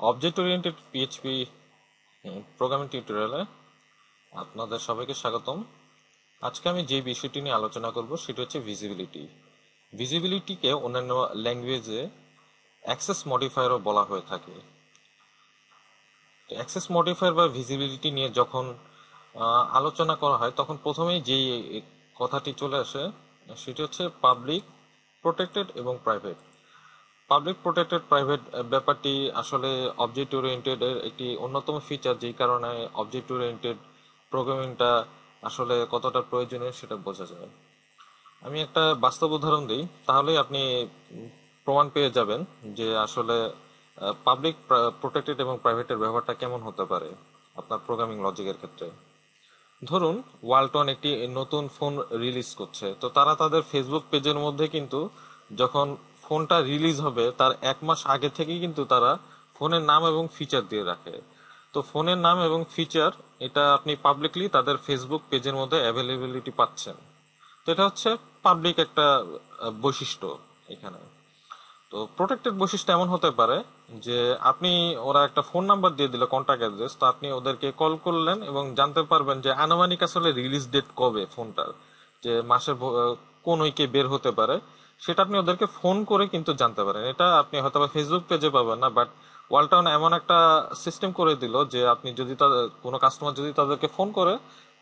Object oriented PHP programming টিউটোরিয়ালে আপনাদের সবাইকে স্বাগতম। আজকে আমি যে বিষয়টি নিয়ে আলোচনা করব সেটি হচ্ছে ভিজিবিলিটি। ভিজিবিলিটিকে অন্যান্য ল্যাঙ্গুয়েজে অ্যাক্সেস মডিফায়ারও বলা হয়ে থাকে। অ্যাক্সেস মডিফায়ার বা ভিজিবিলিটি নিয়ে যখন আলোচনা করা হয় তখন প্রথমেই যেই কথাটি চলে আসে সেটি হচ্ছে পাবলিক, প্রোটেক্টেড এবং প্রাইভেট। পাবলিক প্রোটেক্টেড প্রাইভেট ব্যাপারটি আসলে অবজেক্ট ওরিয়েন্টেড এর একটি অন্যতম ফিচার, যেই কারণে অবজেক্ট ওরিয়েন্টেড প্রোগ্রামিংটা আসলে কতটা প্রয়োজনীয় সেটা বোঝা যায়। আমি একটা বাস্তব উদাহরণ দিই, তাহলেই আপনি প্রমাণ পেয়ে যাবেন যে আসলে পাবলিক, প্রোটেক্টেড এবং প্রাইভেটের ব্যবহারটা কেমন হতে পারে আপনার প্রোগ্রামিং লজিকের ক্ষেত্রে। ধরুন ওয়ালটন একটি নতুন ফোন রিলিজ করছে, তো তারা তাদের ফেসবুক পেজের মধ্যে কিন্তু যখন ফোনটা রিলিজ হবে তার 1 মাস আগে থেকেই কিন্তু তারা ফোনের নাম এবং ফিচার দিয়ে রাখে। তো ফোনের নাম এবং ফিচার এটা আপনি পাবলিকলি তাদের ফেসবুক পেজের মধ্যে অ্যাভেলেবিলিটি পাচ্ছেন। তো এটা হচ্ছে পাবলিক একটা বৈশিষ্ট্য এখানে। তো প্রোটেক্টেড বৈশিষ্ট্য এমন হতে পারে যে আপনি, ওরা একটা ফোন নাম্বার দিয়ে দিল, কন্ট্যাক্ট অ্যাড্রেস, তো আপনি ওদেরকে কল করলেন এবং জানতে পারবেন যে আনুমানিক আসলে রিলিজ ডেট কবে ফোনটার, যে মাসের কোন উইকে বের হতে পারে, সেটা আপনি ওদেরকে ফোন করে কিন্তু জানতে পারেন। এটা আপনি হয়তো বা ফেসবুক পেজে পাবেন না, বাট ওয়ালটন এমন একটা সিস্টেম করে দিল যে আপনি যদি তাদের কোনো কাস্টমার যদি তাদেরকে ফোন করে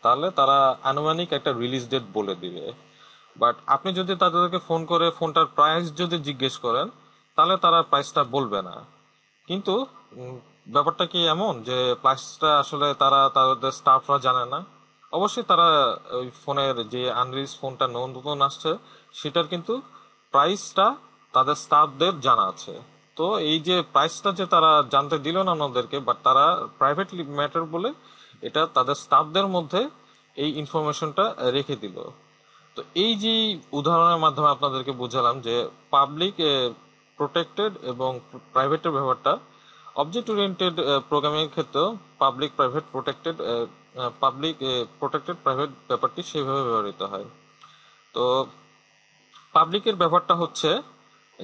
তাহলে তারা আনুমানিক একটা রিলিজ ডেট বলে দিবে। বাট আপনি যদি তাদেরকে ফোন করে ফোনটার প্রাইস যদি জিজ্ঞেস করেন তাহলে তারা প্রাইসটা বলবে না। কিন্তু উম, ব্যাপারটা কি এমন যে প্রাইসটা আসলে তারা তাদের স্টাফরা জানে না। অবশ্যই তারা ওই ফোনের যে আনরিলিজ ফোনটা নতুন আসছে সেটার কিন্তু প্রাইসটা তাদের স্টাফদের জানা আছে। তো এই যে প্রাইসটা যে তারা জানতে দিল না ওনাদেরকে, বাট তারা প্রাইভেটলি ম্যাটার বলে এটা তাদের স্টাফদের মধ্যে এই ইনফরমেশনটা রেখে দিল। তো এই যে উদাহরণের মাধ্যমে আপনাদেরকে বোঝালাম যে পাবলিক, প্রোটেক্টেড এবং প্রাইভেটের ব্যাপারটা অবজেক্ট ওরিয়েন্টেড প্রোগ্রামিং এর ক্ষেত্রেও public, private, protected, public, protected, private ব্যাপারটি সেইভাবে ব্যবহৃত হয়। তো পাবলিকের ব্যাপারটা হচ্ছে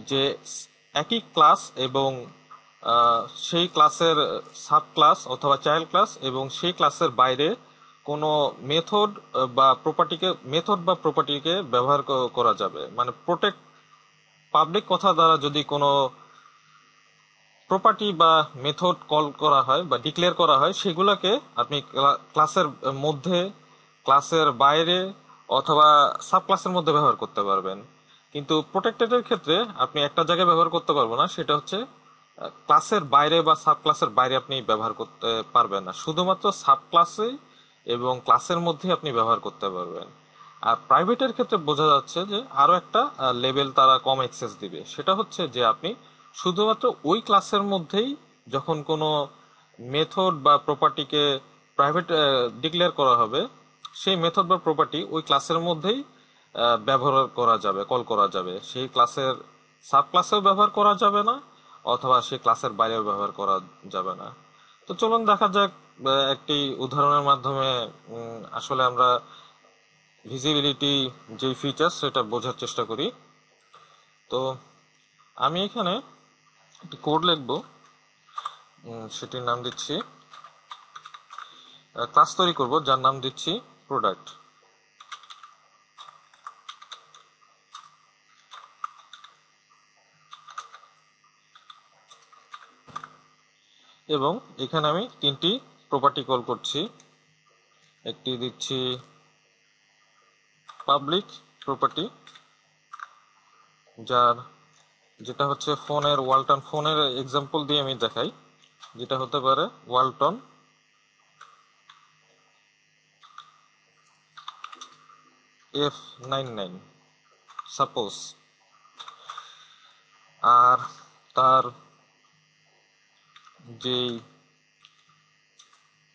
যে একই ক্লাস এবং সেই ক্লাসের সাব ক্লাস অথবা চাইল্ড ক্লাস এবং সেই ক্লাসের বাইরে কোনো মেথড বা প্রপার্টিকে ব্যবহার করা যাবে। মানে প্রোটেক্ট, পাবলিক কথা দ্বারা যদি কোনো প্রপার্টি বা মেথড কল করা হয় বা ডিক্লেয়ার করা হয়, সেগুলোকে আপনি ক্লাসের মধ্যে, ক্লাসের বাইরে অথবা সাব ক্লাসের মধ্যে ব্যবহার করতে পারবেন। কিন্তু প্রোটেক্টেডের ক্ষেত্রে আপনি একটা জায়গায় ব্যবহার করতে পারবেন না, সেটা হচ্ছে ক্লাসের বাইরে বা সাব ক্লাসের বাইরে আপনি ব্যবহার করতে পারবেন না, শুধুমাত্র সাব ক্লাসে এবং ক্লাসের মধ্যে আপনি ব্যবহার করতে পারবেন। আর প্রাইভেটের ক্ষেত্রে বোঝা যাচ্ছে যে আরো একটা লেভেল তারা কম অ্যাক্সেস দিবে, সেটা হচ্ছে যে আপনি শুধুমাত্র ওই ক্লাসের মধ্যেই যখন কোনো মেথড বা প্রপার্টিকে প্রাইভেট ডিক্লেয়ার করা হবে, সেই মেথড বা প্রপার্টি ওই ক্লাসের মধ্যেই ব্যবহার করা যাবে, কল করা যাবে। সেই ক্লাসের সাব ক্লাসেও ব্যবহার করা যাবে না অথবা সেই ক্লাসের বাইরেও ব্যবহার করা যাবে না। তো চলুন দেখা যাক একটি উদাহরণের মাধ্যমে আসলে আমরা ভিজিবিলিটি যে ফিচার সেটা বোঝার চেষ্টা করি। তো আমি এখানে একটি কোড লিখবো, সেটির নাম দিচ্ছি, ক্লাস তৈরি করব যার নাম দিচ্ছি প্রোডাক্ট। এবং এখানে আমি 3টি প্রপার্টি কল করছি। একটি দিচ্ছি পাবলিক প্রপার্টি, যার যেটা হচ্ছে ফোনের, ওয়ালটন ফোনের এক্সাম্পল দিয়ে আমি দেখাই, যেটা হতে পারে ওয়ালটন F99 সাপোজ। আর তার যে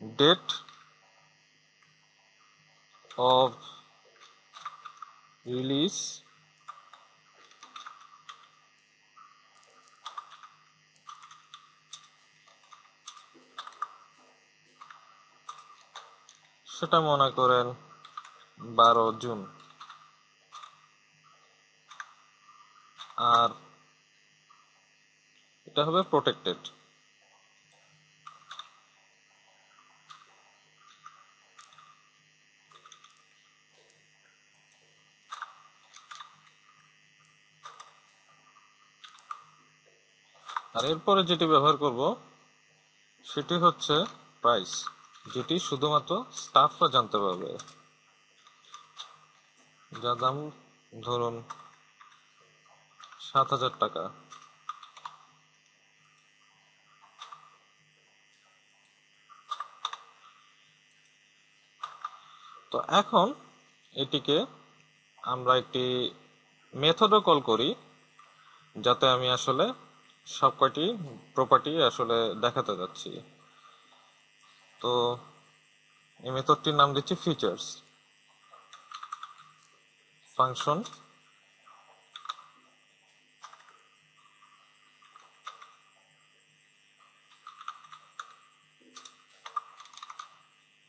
ডেট অফ রিলিজ সেটা মনে করেন 12 জুন। আর এটা হবে প্রোটেক্টেড। আর এরপরে যেটি ব্যবহার করব সেটি হচ্ছে প্রাইস, যেটি শুধুমাত্র স্টাফরা জানতে পারবে, যার দাম ধরুন 7,000 টাকা। তো এখন এটিকে আমরা একটি মেথডও কল করি, যাতে আমি আসলে সব কয়টি প্রপার্টি আসলে দেখাতে যাচ্ছি। তো এই মেথডটির নাম দিচ্ছি ফিচার্স ফাংশন,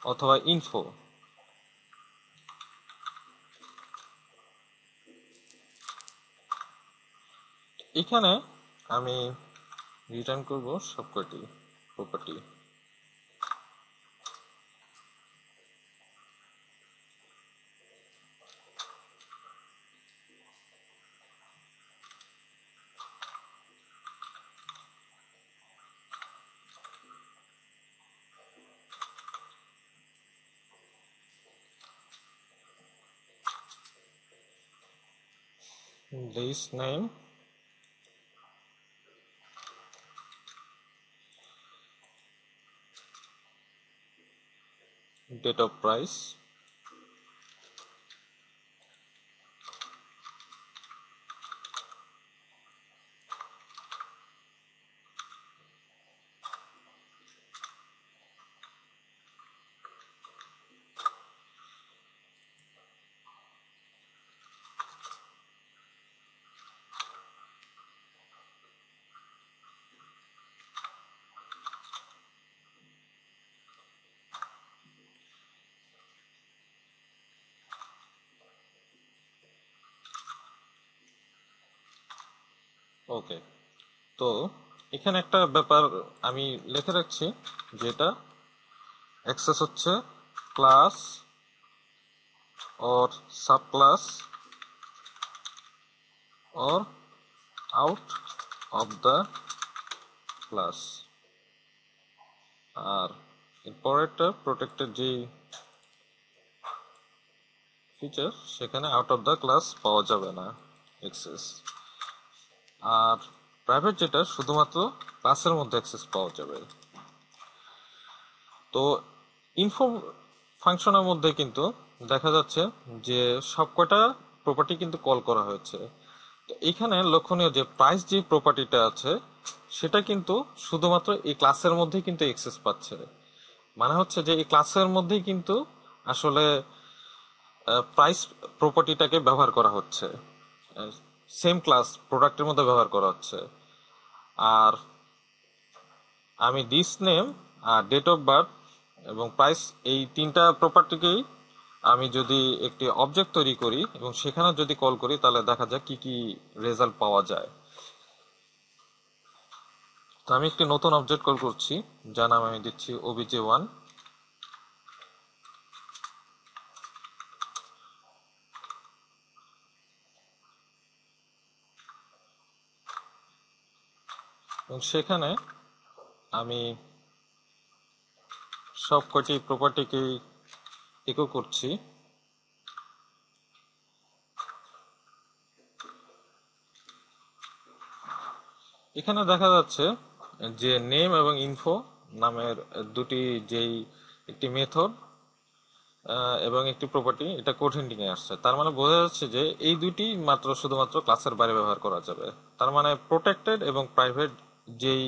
অথবা ইনফো। এখানে আমি রিটার্ন করব সবকটি property. List name, date of price, ওকে। তো এখানে একটা ব্যাপার আমি লিখে রাখছি, যেটা অ্যাক্সেস হচ্ছে class or subclass or out of the class। আর এরপরেরটা প্রোটেক্টেড যে ফিচার, সেখানে আউট অফ দ্য ক্লাস পাওয়া যাবে না অ্যাক্সেস। আর প্রাইভেট যেটা শুধুমাত্র ক্লাসের মধ্যে অ্যাক্সেস পাওয়া যাবে। তো ইনফো ফাংশনের মধ্যে কিন্তু দেখা যাচ্ছে যে সবকটা প্রপার্টি কিন্তু কল করা হয়েছে। তো এখানে লক্ষণীয় যে প্রাইস যে প্রপার্টিটা আছে, সেটা কিন্তু শুধুমাত্র এই ক্লাসের মধ্যেই কিন্তু অ্যাক্সেস পাচ্ছে। মানে হচ্ছে যে এই ক্লাসের মধ্যেই কিন্তু আসলে প্রাইস প্রপার্টিটাকে ব্যবহার করা হচ্ছে, সেম ক্লাস প্রোডাক্টের মধ্যে ব্যবহার করা হচ্ছে। আর আমি দিস নেম আর ডেট অফ বার্থ এবং প্রাইস, এই তিনটা প্রপার্টিকেই আমি যদি একটি অবজেক্ট তৈরি করি এবং সেখানে যদি কল করি, তাহলে দেখা যায় কি কি রেজাল্ট পাওয়া যায়। তো আমি একটি নতুন অবজেক্ট কল করছি, যার নাম আমি দিচ্ছি obj1। এবং সেখানে আমি সব কটি প্রপার্টিকেই ইকো করছি। এখানে দেখা যাচ্ছে যে নেম এবং ইনফো নামের দুটি, যেই একটি মেথড এবং একটি প্রপার্টি, এটা কোড হিন্টিং এ আসছে। তার মানে বোঝা যাচ্ছে যে এই দুটি মাত্র শুধুমাত্র ক্লাসের বাইরে ব্যবহার করা যাবে। তার মানে প্রোটেক্টেড এবং প্রাইভেট যেই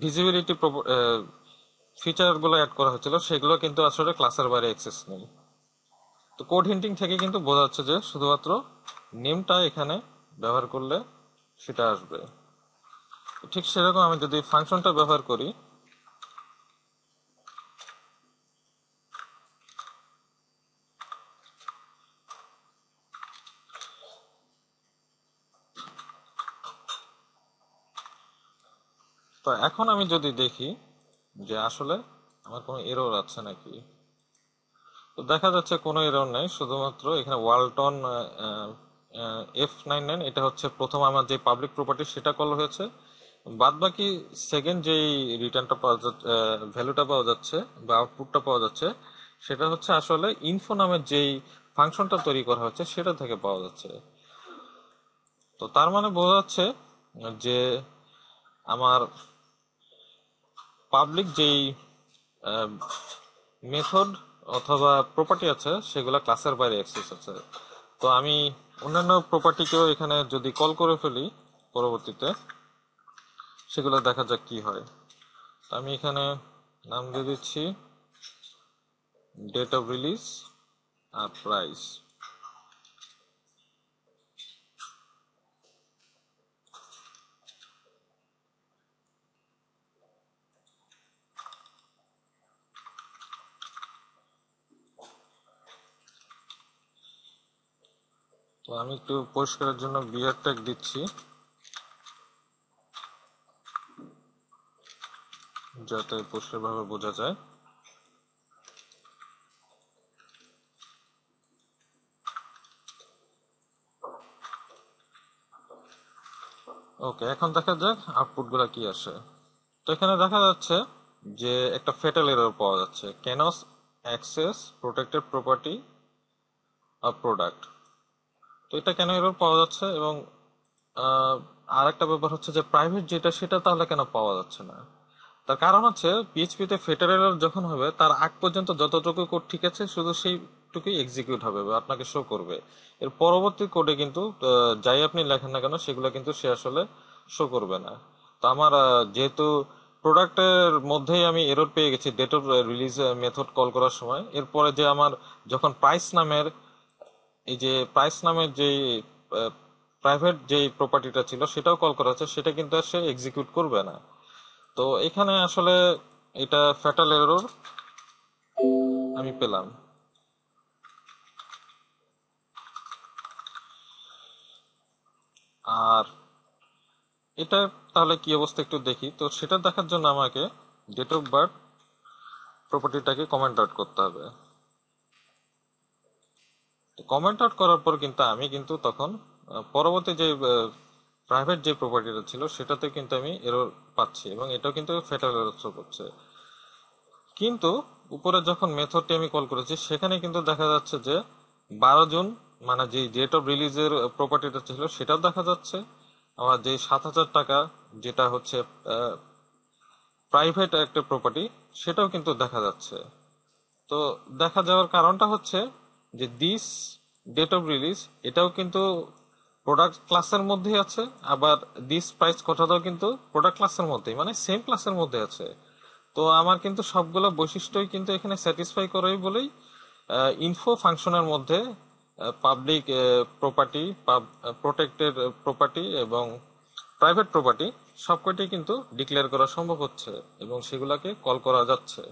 ভিজিবিলিটি ফিচার গুলো অ্যাড করা হয়েছিল, সেগুলো কিন্তু আসলে ক্লাসের বাইরে অ্যাক্সেস নেই। তো কোড হিন্টিং থেকে কিন্তু বোঝা যাচ্ছে যে শুধুমাত্র নেমটা এখানে ব্যবহার করলে সেটা আসবে। ঠিক সেরকম আমি যদি ফাংশনটা ব্যবহার করি, তো এখন আমি যদি দেখি যে আসলে আমার কোনো এরর আছে নাকি, তো দেখা যাচ্ছে কোনো এরর নেই। শুধুমাত্র এখানে ওয়ালটন F99, এটা হচ্ছে প্রথম আমার যে পাবলিক প্রপার্টি সেটা কল হয়েছে। বাদ বাকি সেকেন্ড যেই রিটার্নটা পাওয়া যাচ্ছে, ভ্যালুটা পাওয়া যাচ্ছে বা আউটপুটটা পাওয়া যাচ্ছে, সেটা হচ্ছে আসলে ইনফো নামের যেই ফাংশনটা তৈরি করা হচ্ছে সেটা থেকে পাওয়া যাচ্ছে। তো তার মানে বোঝা যাচ্ছে যে আমার পাবলিক যেই মেথড অথবা প্রপার্টি আছে সেগুলা ক্লাসের বাইরে অ্যাক্সেস আছে। তো আমি অন্যান্য প্রপার্টিকেও এখানে যদি কল করে ফেলি পরবর্তীতে, সেগুলো দেখা যাক কি হয়। তো আমি এখানে নাম দিয়ে দিচ্ছি ডেট অফ রিলিজ আর প্রাইস। তো আমি একটু পরিষ্কারের জন্য বিয়ার ট্যাগ দিচ্ছি যাতে পরিষ্কারভাবে বোঝা যায়। ওকে, এখন দেখা যাক আউটপুট গুলা কি আসে। তো এখানে দেখা যাচ্ছে যে একটা ফেটাল এরর পাওয়া যাচ্ছে, cans access protected property of product. তো এটা কেন এরর পাওয়া যাচ্ছে, এবং আর একটা ব্যাপার হচ্ছে যে প্রাইভেট যেটা সেটা তাহলে কেন পাওয়া যাচ্ছে না। তার কারণ হচ্ছে পিএইচপিতে ফেটার এরর যখন হবে তার আগ পর্যন্ত যতটুকু কোড ঠিক আছে শুধু সেইটুকুই এক্সিকিউট হবে বা আপনাকে শো করবে। এর পরবর্তী কোডে কিন্তু যাই আপনি লেখেন না কেন সেগুলো কিন্তু সে আসলে শো করবে না। তো আমার যেহেতু প্রোডাক্টের মধ্যেই আমি এরর পেয়ে গেছি date of release method call করার সময়, এরপরে যে আমার যখন প্রাইস নামের এই যে প্রাইস নামের যে প্রাইভেট যে প্রপার্টিটা ছিল সেটাও কল করা হচ্ছে, সেটা কিন্তু আর সে এক্সিকিউট করবে না। তো এখানে আসলে এটা ফ্যাটাল এরর আমি পেলাম। আর এটা তাহলে কি অবস্থা একটু দেখি। তো সেটা দেখার জন্য আমাকে ডেট অফ বার্থ প্রপার্টিটাকে কমেন্ট আউট করতে হবে। কমেন্ট আউট করার পর কিন্তু আমি কিন্তু তখন পরবর্তী যে প্রাইভেট যে প্রপার্টিটা ছিল সেটাতে কিন্তু আমি এরর পাচ্ছি, এবং এটাও কিন্তু ফ্যাটাল এরর শো করছে। কিন্তু উপরে যখন মেথডটি আমি কল করেছি সেখানে কিন্তু দেখা যাচ্ছে যে 12 জুন, মানে যে ডেট অফ রিলিজের প্রপার্টিটা ছিল সেটাও দেখা যাচ্ছে। আমার যে 7,000 টাকা যেটা হচ্ছে প্রাইভেট একটা প্রপার্টি সেটাও কিন্তু দেখা যাচ্ছে। তো দেখা যাওয়ার কারণটা হচ্ছে যে দিস ডেট অফ রিলিজ এটাও কিন্তু প্রোডাক্ট ক্লাসের মধ্যেই আছে, আবার দিস প্রাইস কথাটাও কিন্তু প্রোডাক্ট ক্লাসের মধ্যেই, মানে সেম ক্লাসের মধ্যে আছে। তো আমার কিন্তু সবগুলো বৈশিষ্ট্যই কিন্তু এখানে স্যাটিসফাই করে বলেই ইনফো ফাংশনের মধ্যে পাবলিক প্রপার্টি, প্রোটেক্টেড প্রপার্টি এবং প্রাইভেট প্রপার্টি সবকটি কিন্তু ডিক্লেয়ার করা সম্ভব হচ্ছে এবং সেগুলোকে কল করা যাচ্ছে।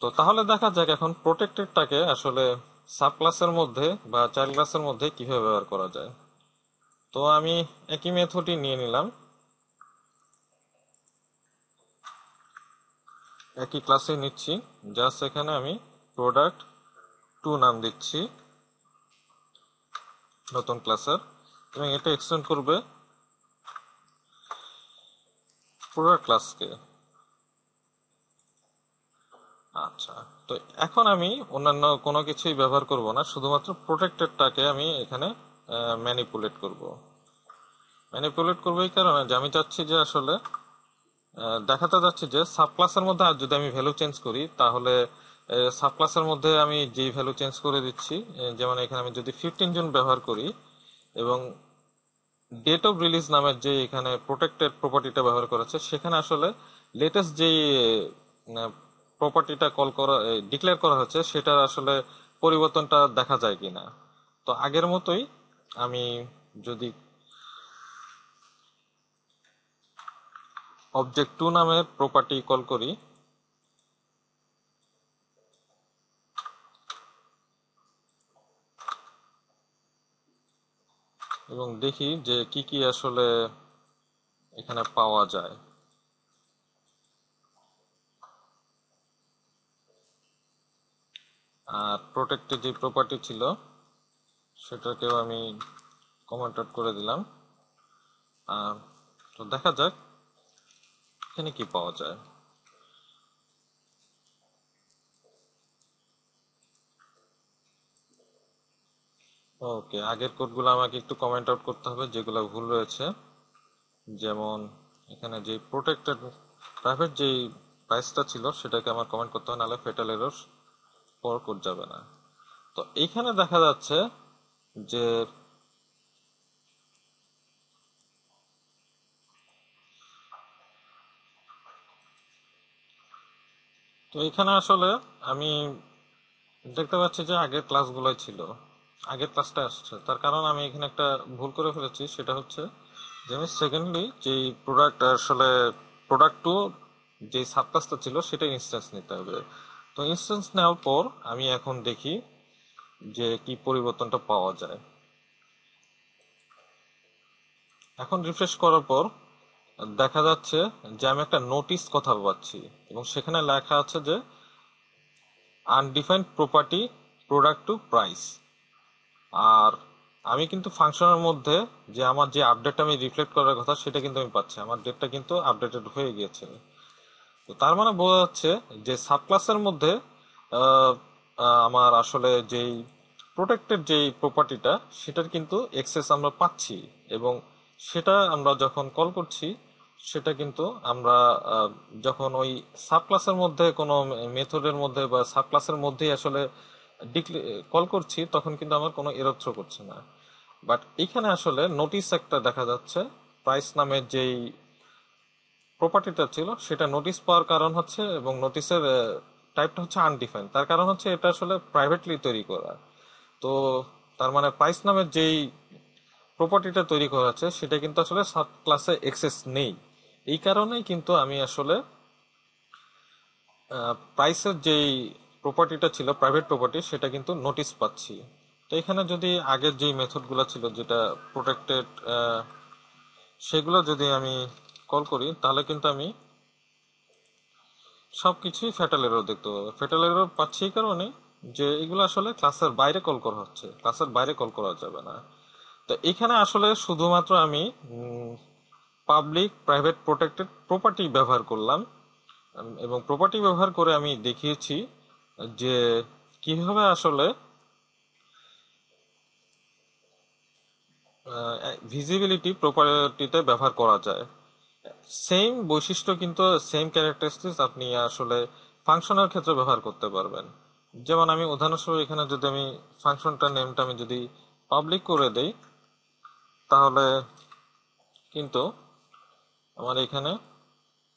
তো তাহলে দেখা যাক এখন প্রোটেক্টেডটাকে আসলে সাব ক্লাসের মধ্যে বা চাইল্ড ক্লাসের মধ্যে কিভাবে ব্যবহার করা যায়। তো আমি একই মেথডই নিয়ে নিলাম, একই ক্লাসে নিচ্ছি। জাস্ট এখানে আমি প্রোডাক্ট 2 নাম দিচ্ছি নতুন ক্লাসের, এবং এটা এক্সটেন্ড করবে প্রোডাক্ট ক্লাসকে। আচ্ছা, তো এখন আমি অন্যান্য কোনো কিছুই ব্যবহার করব না, শুধুমাত্র প্রোটেক্টেডটাকে আমি এখানে ম্যানিপুলেট করব। ম্যানিপুলেট করবো এই কারণে যে আমি চাচ্ছি যে আসলে দেখাতে যাচ্ছি যে সাব ক্লাসের মধ্যে আর যদি আমি ভ্যালু চেঞ্জ করি তাহলে সাব ক্লাসের মধ্যে আমি যেই ভ্যালু চেঞ্জ করে দিচ্ছি, যেমন এখানে আমি যদি 15 জন ব্যবহার করি এবং ডেট অফ রিলিজ নামের যে এখানে প্রোটেক্টেড প্রপার্টিটা ব্যবহার করেছে সেখানে আসলে লেটেস্ট যেই প্রপার্টিটা কল করা ডিক্লেয়ার করা হচ্ছে সেটার আসলে পরিবর্তনটা দেখা যায় কিনা। তো আগের মতোই আমি যদি অবজেক্ট 2 নামের প্রপার্টি কল করি এবং দেখি যে কি কি আসলে এখানে পাওয়া যায়। আর প্রোটেক্টেড যে প্রপার্টি ছিল সেটাকেও আমি কমেন্ট আউট করে দিলাম। তো দেখা যাক এখানে কি পাওয়া যায়। ওকে, আগের কোডগুলো আমাকে একটু কমেন্ট আউট করতে হবে যেগুলো ভুল রয়েছে। যেমন এখানে যে প্রোটেক্টেড প্রাইভেট যেই প্রাইসটা ছিল সেটাকে আমার কমেন্ট করতে হবে, নাহলে ফেটাল এরর পর কোড যাবে না। তো এইখানে দেখা যাচ্ছে যে তো এখানে আসলে আমি দেখতে পাচ্ছি যে আগের ক্লাসগুলোই ছিল, আগের ক্লাসটা আসছে। তার কারণ আমি এখানে একটা ভুল করে ফেলেছি, সেটা হচ্ছে যে আমি সেকেন্ডলি যেই প্রোডাক্ট আসলে প্রোডাক্ট টু যে সাব ক্লাসটা ছিল সেটা ইনস্ট্যান্স নিতে হবে। তো ইনস্ট্যান্স নেওয়ার পর আমি এখন দেখি যে কি পরিবর্তনটা পাওয়া যায়। এখন রিফ্রেশ করার পর দেখা যাচ্ছে যে আমি একটা নোটিস কথা পাচ্ছি এবং সেখানে লেখা আছে যে undefined property product to price. আর আমি কিন্তু ফাংশনের মধ্যে যে আমার যে আপডেটটা আমি রিফ্লেক্ট করার কথা সেটা কিন্তু আমি পাচ্ছি, আমার ডেটটা কিন্তু আপডেটেড হয়ে গিয়েছে। তো তার মানে বোঝা যাচ্ছে যে সাব ক্লাসের মধ্যে আহ, আমার আসলে যেই প্রোটেক্টেড যেই প্রপার্টিটা সেটার কিন্তু এক্সেস আমরা পাচ্ছি, এবং সেটা আমরা যখন কল করছি সেটা কিন্তু আমরা যখন ওই সাব ক্লাসের মধ্যে কোনো মেথডের মধ্যে বা সাব ক্লাসের মধ্যেই আসলে কল করছি তখন কিন্তু আমার কোনো এরর থ্রো করছে না। বাট এখানে আসলে নোটিস একটা দেখা যাচ্ছে, প্রাইস নামের যেই প্রপার্টিটা ছিল সেটা নোটিস পাওয়ার কারণ হচ্ছে, এবং নোটিসের টাইপটা হচ্ছে আনডিফাইন্ড, তার কারণ হচ্ছে এটা আসলে প্রাইভেটলি তৈরি করা। তো তার মানে প্রাইস নামের যেই প্রপার্টিটা তৈরি করা আছে সেটা কিন্তু আসলে সাব ক্লাসে এক্সেস নেই। এই কারণেই কিন্তু আমি আসলে প্রাইসের যেই প্রপার্টিটা ছিল প্রাইভেট প্রপার্টি সেটা কিন্তু নোটিস পাচ্ছি। তো এখানে যদি আগের যেই মেথডগুলো ছিল যেটা প্রোটেক্টেড, সেগুলো যদি আমি কল করি তাহলে কিন্তু আমি সবকিছুই ফ্যাটাল এরর দেখতে পাবো। ফ্যাটাল এরর পাচ্ছি এই কারণে যে এগুলো আসলে ক্লাসের বাইরে কল করা হচ্ছে, ক্লাসের বাইরে কল করা যাবে না। তো এখানে আসলে শুধুমাত্র আমি পাবলিক প্রাইভেট প্রোটেক্টেড প্রপার্টি ব্যবহার করলাম, এবং প্রপার্টি ব্যবহার করে আমি দেখিয়েছি যে কিভাবে আসলে ভিজিবিলিটি প্রপার্টিতে ব্যবহার করা যায়। সেম বৈশিষ্ট্য কিন্তু সেম ক্যারেক্টারিস্টিক্স আপনি আসলে ফাংশনের ক্ষেত্রে ব্যবহার করতে পারবেন। যেমন আমি উদাহরণস্বরূপ এখানে যদি আমি ফাংশনটার নেমটা আমি যদি পাবলিক করে দেই তাহলে কিন্তু আমার এখানে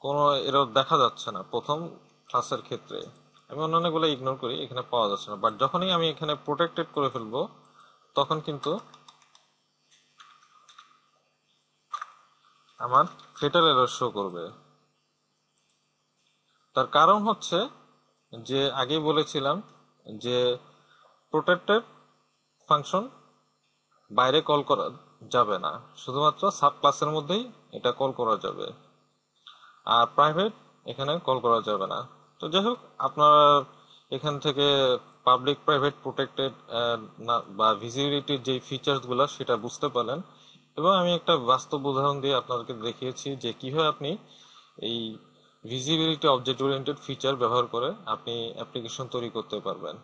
কোনো এরর দেখা যাচ্ছে না প্রথম ক্লাসের ক্ষেত্রে। আমি অন্যান্যগুলো ইগনোর করি, এখানে পাওয়া যাচ্ছে না। বাট যখনই আমি এখানে প্রোটেক্টেড করে ফেলবো তখন কিন্তু আমার ফেটাল এরর শো করবে। তার কারণ হচ্ছে যে আগেই বলেছিলাম যে প্রোটেক্টেড ফাংশন বাইরে কল করা যাবে না, শুধুমাত্র সাব ক্লাসের মধ্যেই এটা কল করা যাবে, আর প্রাইভেট এখানে কল করা যাবে না। তো যাই হোক, আপনারা এখান থেকে পাবলিক প্রাইভেট প্রোটেক্টেড বা ভিজিবিলিটির যে ফিচার্স গুলো সেটা বুঝতে পারলেন, এবং আমি একটা বাস্তব উদাহরণ দিয়ে আপনাদেরকে দেখিয়েছি যে কিভাবে আপনি এই ভিজিবিলিটি অবজেক্ট ওরিয়েন্টেড ফিচার ব্যবহার করে আপনি অ্যাপ্লিকেশন তৈরি করতে পারবেন।